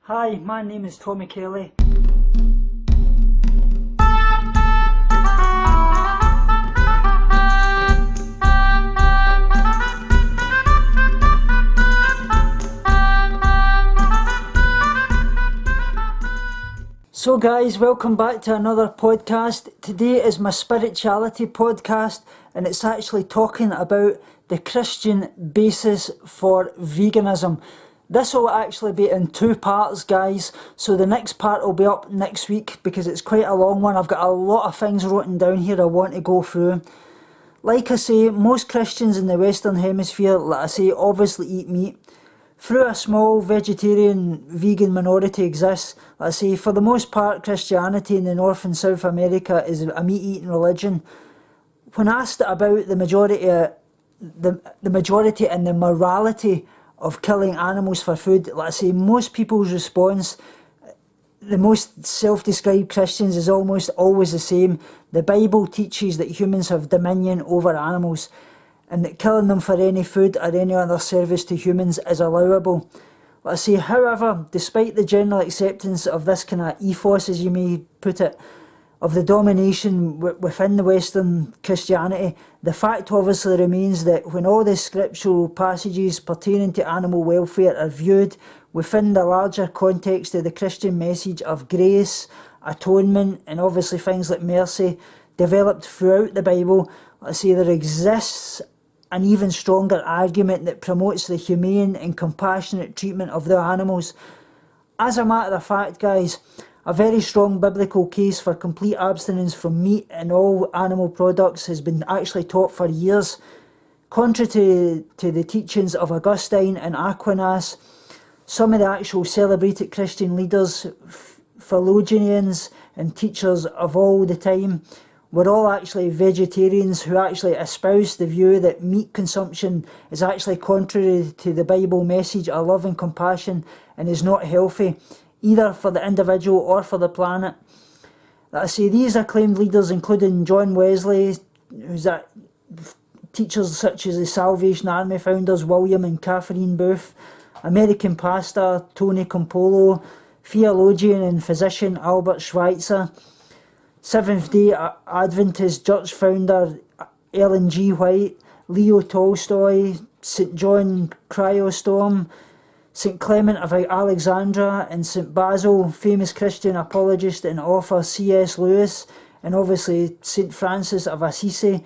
Hi, my name is Tommy Kelly. So guys, welcome back to another podcast. Today is my spirituality podcast, and it's actually talking about the Christian basis for veganism. This will actually be in two parts, guys, so the next part will be up next week because it's quite a long one. I've got a lot of things written down here I want to go through. Like I say, most Christians in the Western Hemisphere, obviously eat meat. Through a small vegetarian vegan minority exists, for the most part Christianity in the North and South America is a meat-eating religion. When asked about the majority and the morality of killing animals for food, most people's response, the most self-described Christians, is almost always the same. The Bible teaches that humans have dominion over animals, and that killing them for any food or any other service to humans is allowable. However, despite the general acceptance of this kind of ethos, as you may put it, of the domination within the Western Christianity, the fact obviously remains that when all the scriptural passages pertaining to animal welfare are viewed within the larger context of the Christian message of grace, atonement, and obviously things like mercy developed throughout the Bible, there exists an even stronger argument that promotes the humane and compassionate treatment of the animals. As a matter of fact, guys, a very strong biblical case for complete abstinence from meat and all animal products has been actually taught for years. Contrary to the teachings of Augustine and Aquinas, some of the actual celebrated Christian leaders, theologians and teachers of all the time, were all actually vegetarians who actually espoused the view that meat consumption is actually contrary to the Bible message of love and compassion and is not healthy, either for the individual or for the planet. These acclaimed leaders, including John Wesley, teachers such as the Salvation Army founders William and Catherine Booth, American pastor Tony Campolo, theologian and physician Albert Schweitzer, Seventh-day Adventist Church founder Ellen G. White, Leo Tolstoy, St. John Chrysostom, St. Clement of Alexandria, and St. Basil, famous Christian apologist and author C.S. Lewis, and obviously St. Francis of Assisi.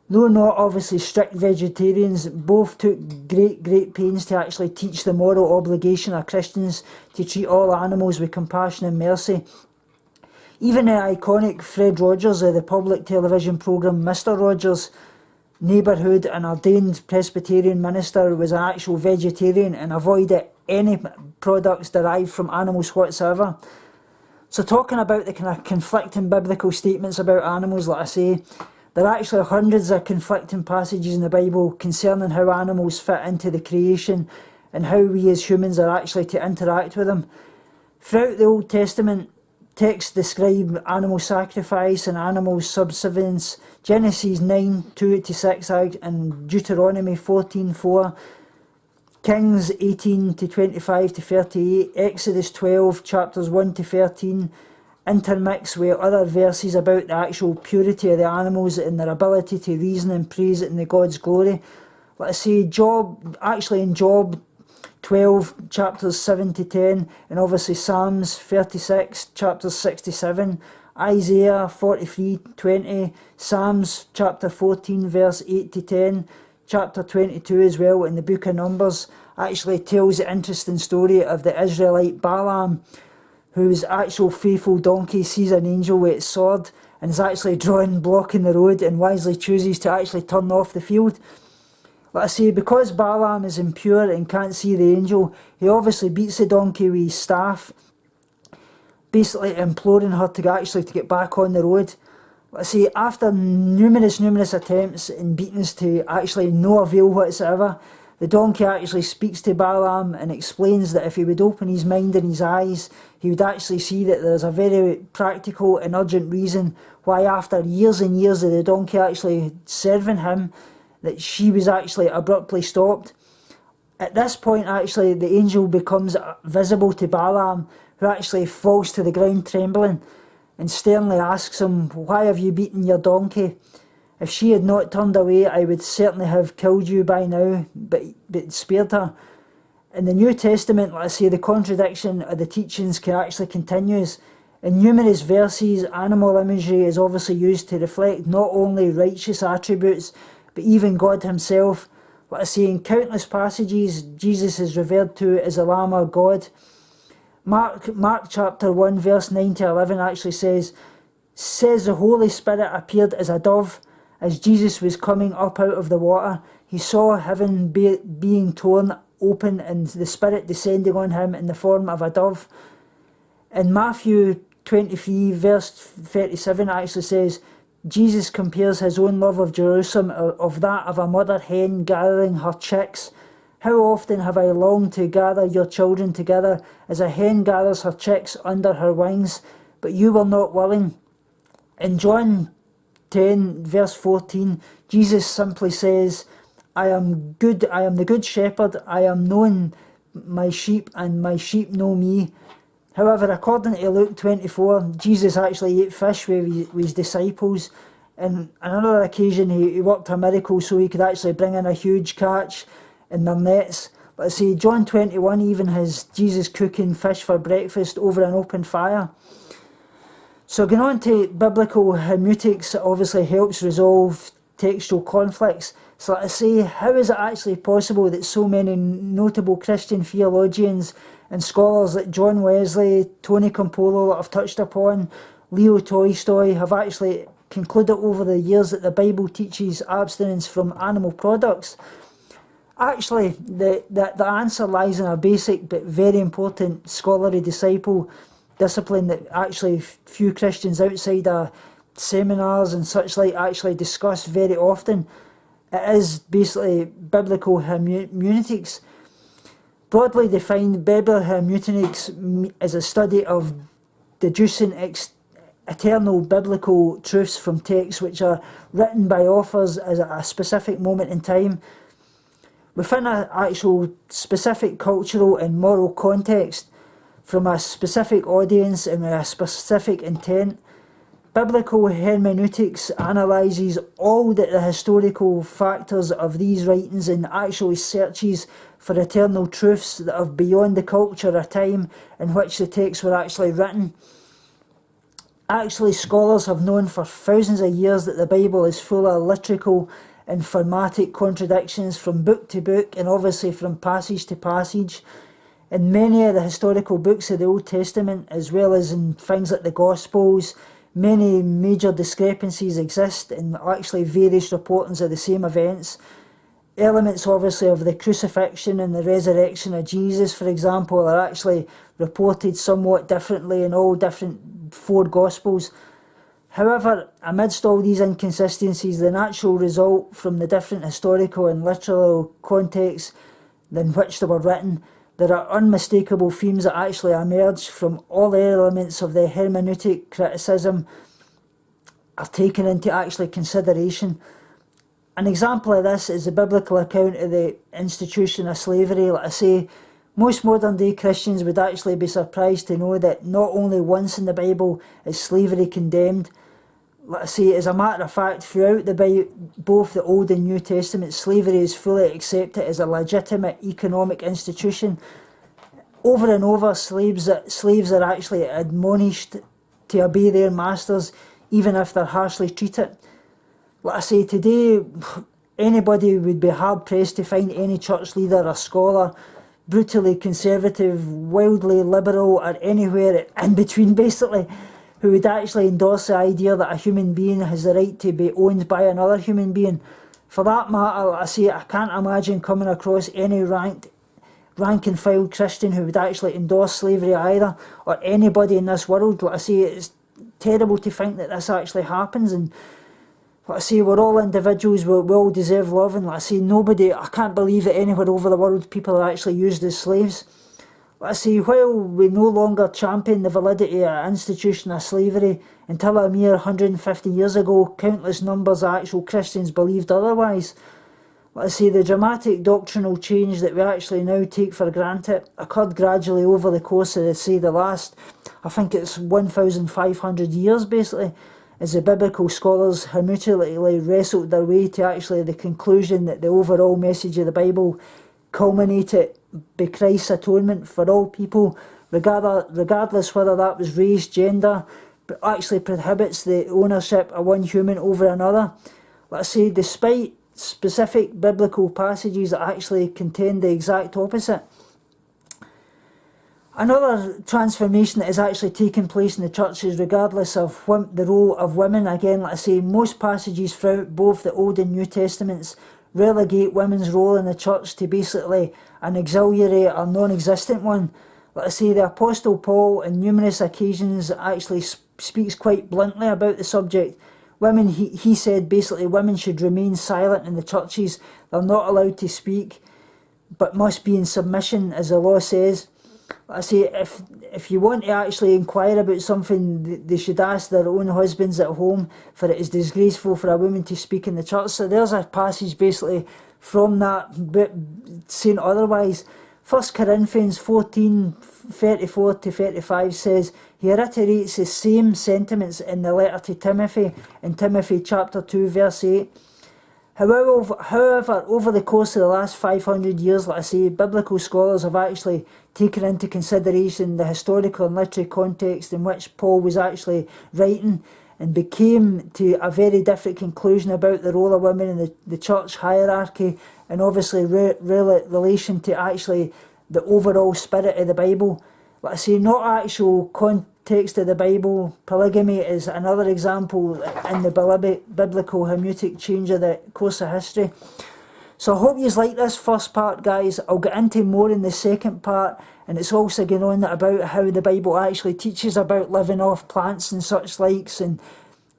Though not obviously strict vegetarians, both took great pains to actually teach the moral obligation of Christians to treat all animals with compassion and mercy. Even the iconic Fred Rogers of the public television programme Mr. Rogers' Neighbourhood, an ordained Presbyterian minister, was an actual vegetarian and avoided any products derived from animals whatsoever. So talking about the kind of conflicting biblical statements about animals, there are actually hundreds of conflicting passages in the Bible concerning how animals fit into the creation and how we as humans are actually to interact with them. Throughout the Old Testament, texts describe animal sacrifice and animal subsistence. Genesis 9:2-6 and Deuteronomy 14:4, Kings 18-25-38, Exodus 12 chapters 1-13, intermixed with other verses about the actual purity of the animals and their ability to reason and praise it in the God's glory. In Job 12 chapters 7-10, and obviously Psalms 36 chapters 6-7, Isaiah 43:20, Psalms chapter 14 verse 8-10, chapter 22 as well in the book of Numbers actually tells the interesting story of the Israelite Balaam, whose actual faithful donkey sees an angel with its sword and is actually blocking the road and wisely chooses to actually turn off the field. Because Balaam is impure and can't see the angel, he obviously beats the donkey with his staff, basically imploring her to get back on the road. After numerous attempts and beatings to actually no avail whatsoever, the donkey actually speaks to Balaam and explains that if he would open his mind and his eyes, he would actually see that there's a very practical and urgent reason why after years and years of the donkey actually serving him, that she was actually abruptly stopped. At this point, actually, the angel becomes visible to Balaam, who actually falls to the ground trembling, and sternly asks him, "Why have you beaten your donkey? If she had not turned away, I would certainly have killed you by now," but spared her. In the New Testament, let's say, the contradiction of the teachings actually continues. In numerous verses, animal imagery is obviously used to reflect not only righteous attributes, but even God himself. Let's say, in countless passages, Jesus is referred to as the Lamb of God. Mark chapter 1, verse 9 to 11 actually says the Holy Spirit appeared as a dove. As Jesus was coming up out of the water, he saw heaven being torn open and the Spirit descending on him in the form of a dove. In Matthew 23, verse 37 actually says, Jesus compares his own love of Jerusalem of that of a mother hen gathering her chicks. How often have I longed to gather your children together as a hen gathers her chicks under her wings, but you were not willing. In John 10, verse 14, Jesus simply says, I am the good shepherd, I am known my sheep, and my sheep know me. However, according to Luke 24, Jesus actually ate fish with his disciples. And on another occasion, he worked a miracle so he could actually bring in a huge catch in their nets. Let's see, John 21 even has Jesus cooking fish for breakfast over an open fire. So going on to biblical hermeneutics, obviously helps resolve textual conflicts. So let's say, how is it actually possible that so many notable Christian theologians and scholars like John Wesley, Tony Campolo, that I've touched upon, Leo Tolstoy, have actually concluded over the years that the Bible teaches abstinence from animal products? Actually, the answer lies in a basic but very important scholarly discipline that actually few Christians outside of seminars and such like actually discuss very often. It is basically biblical hermeneutics. Broadly defined, biblical hermeneutics is a study of deducing eternal biblical truths from texts which are written by authors at a specific moment in time, within an actual specific cultural and moral context, from a specific audience and with a specific intent. Biblical hermeneutics analyses all the historical factors of these writings and actually searches for eternal truths that are beyond the culture or time in which the texts were actually written. Actually, scholars have known for thousands of years that the Bible is full of liturgical and thematic contradictions from book to book and obviously from passage to passage. In many of the historical books of the Old Testament, as well as in things like the Gospels, many major discrepancies exist in actually various reportings of the same events. Elements obviously of the crucifixion and the resurrection of Jesus, for example, are actually reported somewhat differently in all different four Gospels. However, amidst all these inconsistencies, the natural result from the different historical and literal contexts in which they were written, there are unmistakable themes that actually emerge from all the elements of the hermeneutic criticism are taken into actually consideration. An example of this is the biblical account of the institution of slavery. Like I say, most modern day Christians would actually be surprised to know that not only once in the Bible is slavery condemned. Like I say, as a matter of fact, throughout both the Old and New Testament, slavery is fully accepted as a legitimate economic institution. Over and over, slaves are actually admonished to obey their masters, even if they're harshly treated. Like I say, today, anybody would be hard-pressed to find any church leader or scholar, brutally conservative, wildly liberal, or anywhere in between, basically, who would actually endorse the idea that a human being has the right to be owned by another human being. For that matter, I say, I can't imagine coming across any rank and file Christian who would actually endorse slavery either, or anybody in this world. Like I say, it's terrible to think that this actually happens, and like I say, we're all individuals, we all deserve love, and like I say, I can't believe that anywhere over the world people are actually used as slaves. Like I say, while we no longer champion the validity of an institution of slavery, until a mere 150 years ago, countless numbers of actual Christians believed otherwise. Let's say the dramatic doctrinal change that we actually now take for granted occurred gradually over the course of, say, the last, I think it's 1,500 years basically, as the biblical scholars hermeneutically wrestled their way to actually the conclusion that the overall message of the Bible culminated by Christ's atonement for all people, regardless whether that was race, gender, but actually prohibits the ownership of one human over another. Let's say, despite specific biblical passages that actually contain the exact opposite. Another transformation that has actually taken place in the church is regardless of the role of women. Again, let's say, most passages throughout both the Old and New Testaments relegate women's role in the church to basically an auxiliary or non-existent one. Let's say the Apostle Paul on numerous occasions actually speaks quite bluntly about the subject. Women, he said basically, women should remain silent in the churches. They're not allowed to speak, but must be in submission, as the law says. I say, if you want to actually inquire about something, they should ask their own husbands at home, for it is disgraceful for a woman to speak in the church. So there's a passage basically from that, but saying otherwise. 1 Corinthians 14:34-35 says, he reiterates the same sentiments in the letter to Timothy, in Timothy chapter 2 verse 8. However, over the course of the last 500 years, like I say, biblical scholars have actually taken into consideration the historical and literary context in which Paul was actually writing, and became to a very different conclusion about the role of women in the church hierarchy, and obviously relation to actually the overall spirit of the Bible. Like I say, not actual context of the Bible. Polygamy is another example in the biblical hermeneutic change of the course of history. So I hope you like this first part, guys. I'll get into more in the second part, and it's also going on about how the Bible actually teaches about living off plants and such likes, and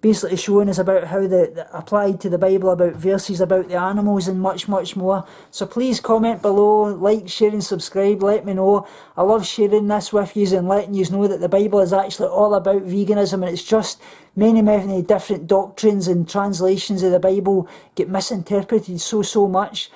basically showing us about how the applied to the Bible about verses about the animals and much, much more. So please comment below, like, share and subscribe, let me know. I love sharing this with you and letting you know that the Bible is actually all about veganism, and it's just many different doctrines and translations of the Bible get misinterpreted so much.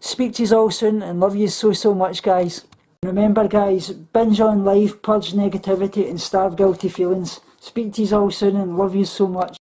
Speak to you all soon and love you so much, guys. Remember, guys, binge on life, purge negativity and starve guilty feelings. Speak to you all soon and love you so much.